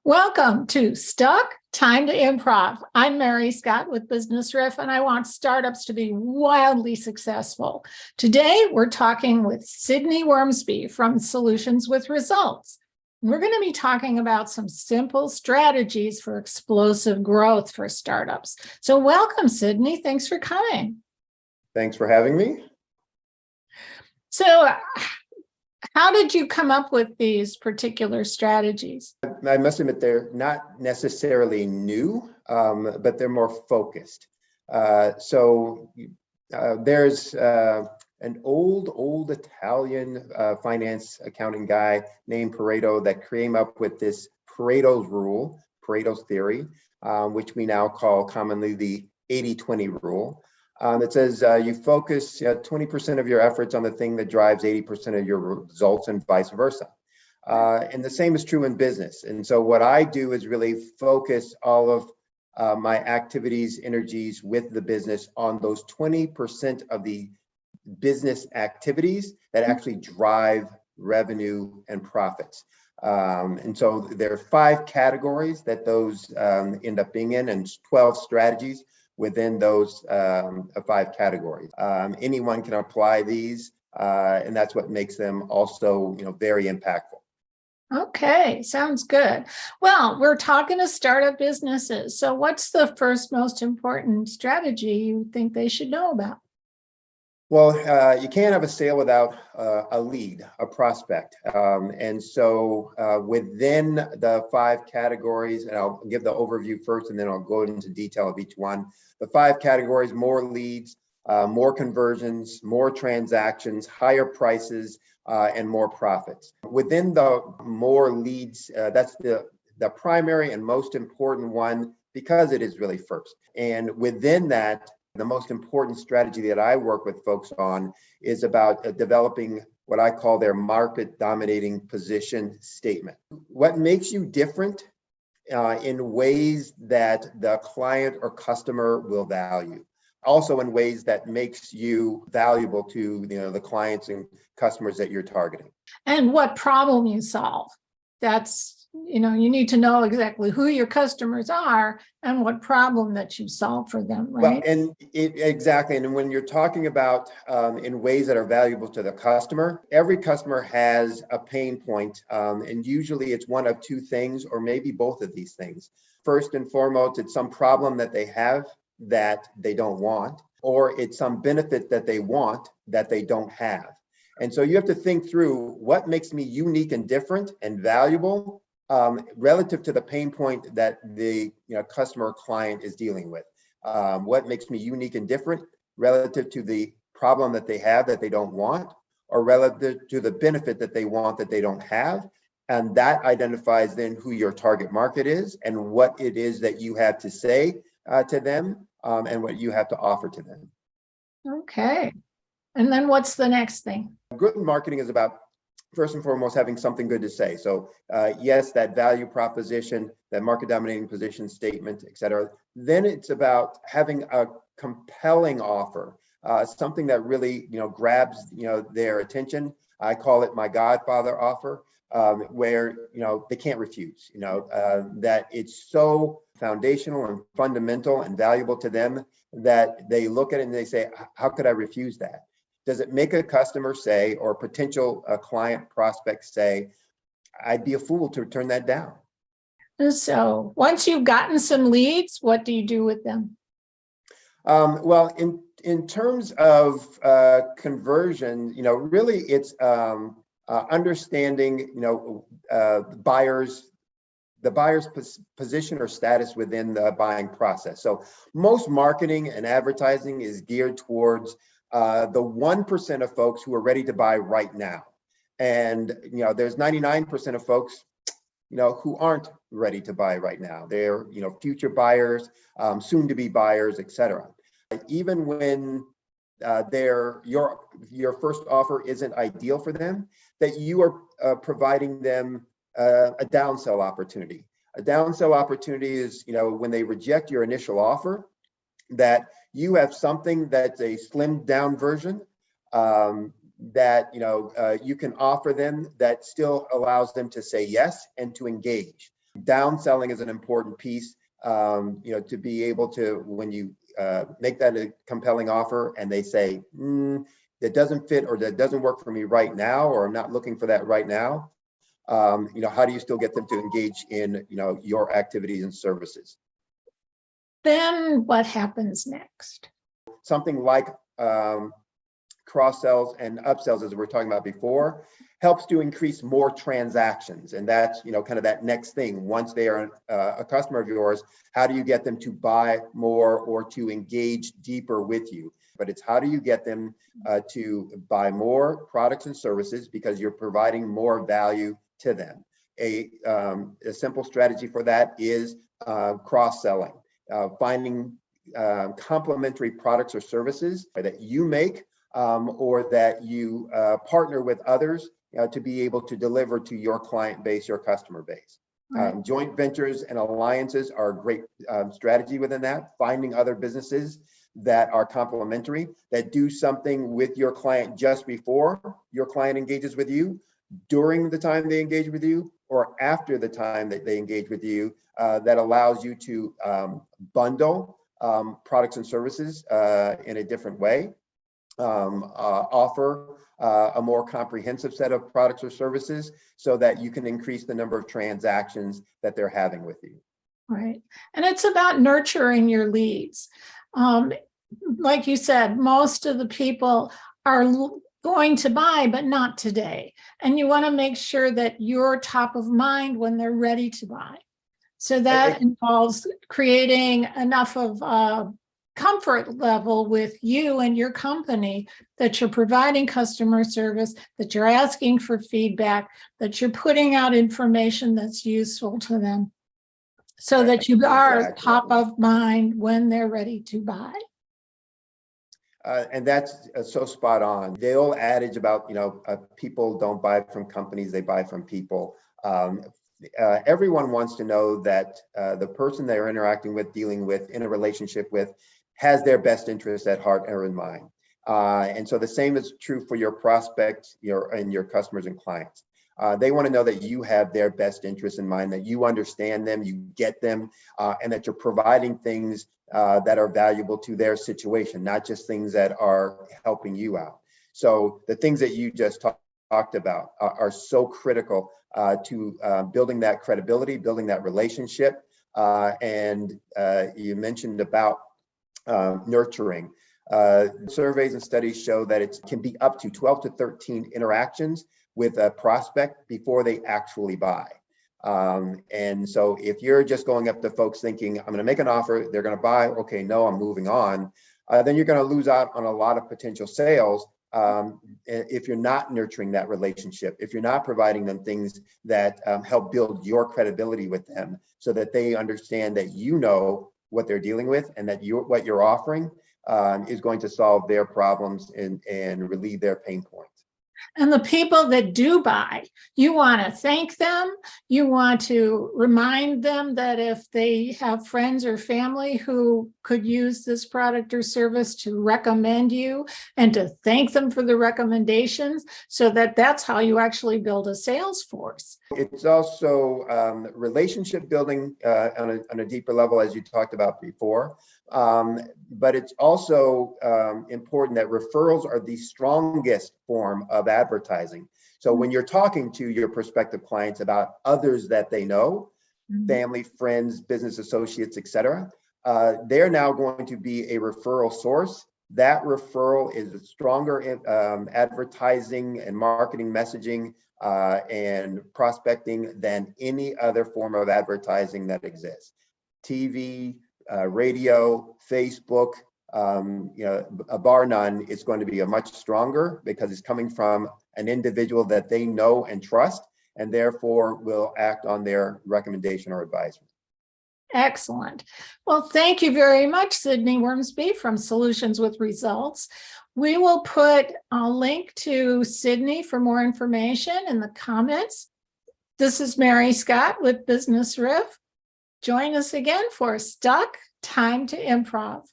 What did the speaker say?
Welcome to Stuck, Time to Improv. I'm Mary Scott with Business Riff, and I want startups to be wildly successful. Today, we're talking with Sidney Wormsby from Solutions with Results. We're going to be talking about some simple strategies for explosive growth for startups. So welcome, Sidney. Thanks for coming. Thanks for having me. So how did you come up with these particular strategies? I must admit they're not necessarily new, but they're more focused. There's an old Italian finance accounting guy named Pareto that came up with this Pareto's rule, Pareto's theory, which we now call commonly the 80-20 rule. It says you focus 20% of your efforts on the thing that drives 80% of your results and vice versa. And the same is true in business. And so what I do is really focus all of my activities, energies with the business on those 20% of the business activities that actually drive revenue and profits. And so there are 5 categories that those end up being in, and 12 strategies within those 5 categories. Anyone can apply these, and that's what makes them also, very impactful. Okay, sounds good. Well, we're talking to startup businesses. So what's the first most important strategy you think they should know about? Well, you can't have a sale without a lead, a prospect. And so within the 5 categories, and I'll give the overview first, and then I'll go into detail of each one. The 5 categories: more leads, more conversions, more transactions, higher prices, and more profits. Within the more leads, that's the primary and most important one, because it is really first. And within that, the most important strategy that I work with folks on is about developing what I call their market dominating position statement. What makes you different in ways that the client or customer will value. Also in ways that makes you valuable to the clients and customers that you're targeting. And what problem you solve. That's, you need to know exactly who your customers are and what problem that you solve for them, right? Well, exactly. And when you're talking about in ways that are valuable to the customer, every customer has a pain point, and usually it's one of 2 things, or maybe both of these things. First and foremost, it's some problem that they have that they don't want, or it's some benefit that they want that they don't have. And so you have to think through what makes me unique and different and valuable relative to the pain point that the customer or client is dealing with. What makes me unique and different relative to the problem that they have that they don't want, or relative to the benefit that they want that they don't have. And that identifies then who your target market is and what it is that you have to say to them, and what you have to offer to them. Okay. And then what's the next thing? Good marketing is about, first and foremost, having something good to say. So yes, that value proposition, that market dominating position statement, et cetera. Then it's about having a compelling offer, something that really grabs their attention. I call it my Godfather offer, where they can't refuse. That it's so foundational and fundamental and valuable to them that they look at it and they say, how could I refuse that? Does it make a customer say, or potential client prospect say, I'd be a fool to turn that down? So once you've gotten some leads, what do you do with them? Well, in terms of conversion, really it's understanding, the buyer's position or status within the buying process. So most marketing and advertising is geared towards the 1% of folks who are ready to buy right now. And, there's 99% of folks, who aren't ready to buy right now. They're, future buyers, soon to be buyers, et cetera. Even when your first offer isn't ideal for them, that you are providing them a downsell opportunity. A downsell opportunity is, when they reject your initial offer, that you have something that's a slimmed down version that you can offer them that still allows them to say yes and to engage. Downselling is an important piece, to be able to, when you make that a compelling offer and they say, that doesn't fit or that doesn't work for me right now, or I'm not looking for that right now. How do you still get them to engage in, your activities and services? Then what happens next? Something like cross sells and upsells, as we were talking about before, helps to increase more transactions. And that's, kind of that next thing. Once they are a customer of yours, how do you get them to buy more or to engage deeper with you? But it's how do you get them to buy more products and services because you're providing more value to them. A simple strategy for that is cross-selling, finding complementary products or services that you make or that you partner with others to be able to deliver to your client base, your customer base. Right. Joint ventures and alliances are a great strategy within that, finding other businesses that are complementary, that do something with your client just before your client engages with you, during the time they engage with you, or after the time that they engage with you, that allows you to bundle products and services in a different way, offer a more comprehensive set of products or services so that you can increase the number of transactions that they're having with you. Right. And it's about nurturing your leads. Like you said, most of the people are going to buy, but not today. And you want to make sure that you're top of mind when they're ready to buy. So that involves creating enough of comfort level with you and your company that you're providing customer service, that you're asking for feedback, that you're putting out information that's useful to them, so that you are top of mind when they're ready to buy. And that's so spot on. The old adage about, people don't buy from companies, they buy from people. Everyone wants to know that the person they're interacting with, dealing with, in a relationship with, has their best interests at heart or in mind. And so the same is true for your prospects, and your customers and clients. They want to know that you have their best interests in mind, that you understand them, you get them, and that you're providing things that are valuable to their situation, not just things that are helping you out. So the things that you just talked about are so critical to building that credibility, building that relationship. And you mentioned about nurturing. Surveys and studies show that it can be up to 12 to 13 interactions with a prospect before they actually buy. And so if you're just going up to folks thinking, I'm going to make an offer, they're going to buy, okay, no, I'm moving on, then you're going to lose out on a lot of potential sales if you're not nurturing that relationship, if you're not providing them things that help build your credibility with them so that they understand that you know what they're dealing with and that what you're offering is going to solve their problems and relieve their pain points. And the people that do buy, you want to thank them. You want to remind them that if they have friends or family who could use this product or service, to recommend you and to thank them for the recommendations, so that that's how you actually build a sales force. It's also relationship building on a deeper level, as you talked about before. But it's also important that referrals are the strongest form of advertising. So when you're talking to your prospective clients about others that they know, family, friends, business associates, etc., they're now going to be a referral source. That referral is a stronger advertising and marketing messaging and prospecting than any other form of advertising that exists. TV, radio, Facebook, bar none, it's going to be a much stronger because it's coming from an individual that they know and trust, and therefore will act on their recommendation or advisement. Excellent. Well, thank you very much, Sidney Wormsby from Solutions with Results. We will put a link to Sidney for more information in the comments. This is Mary Scott with Business Riff. Join us again for Stuck, Time to Improv.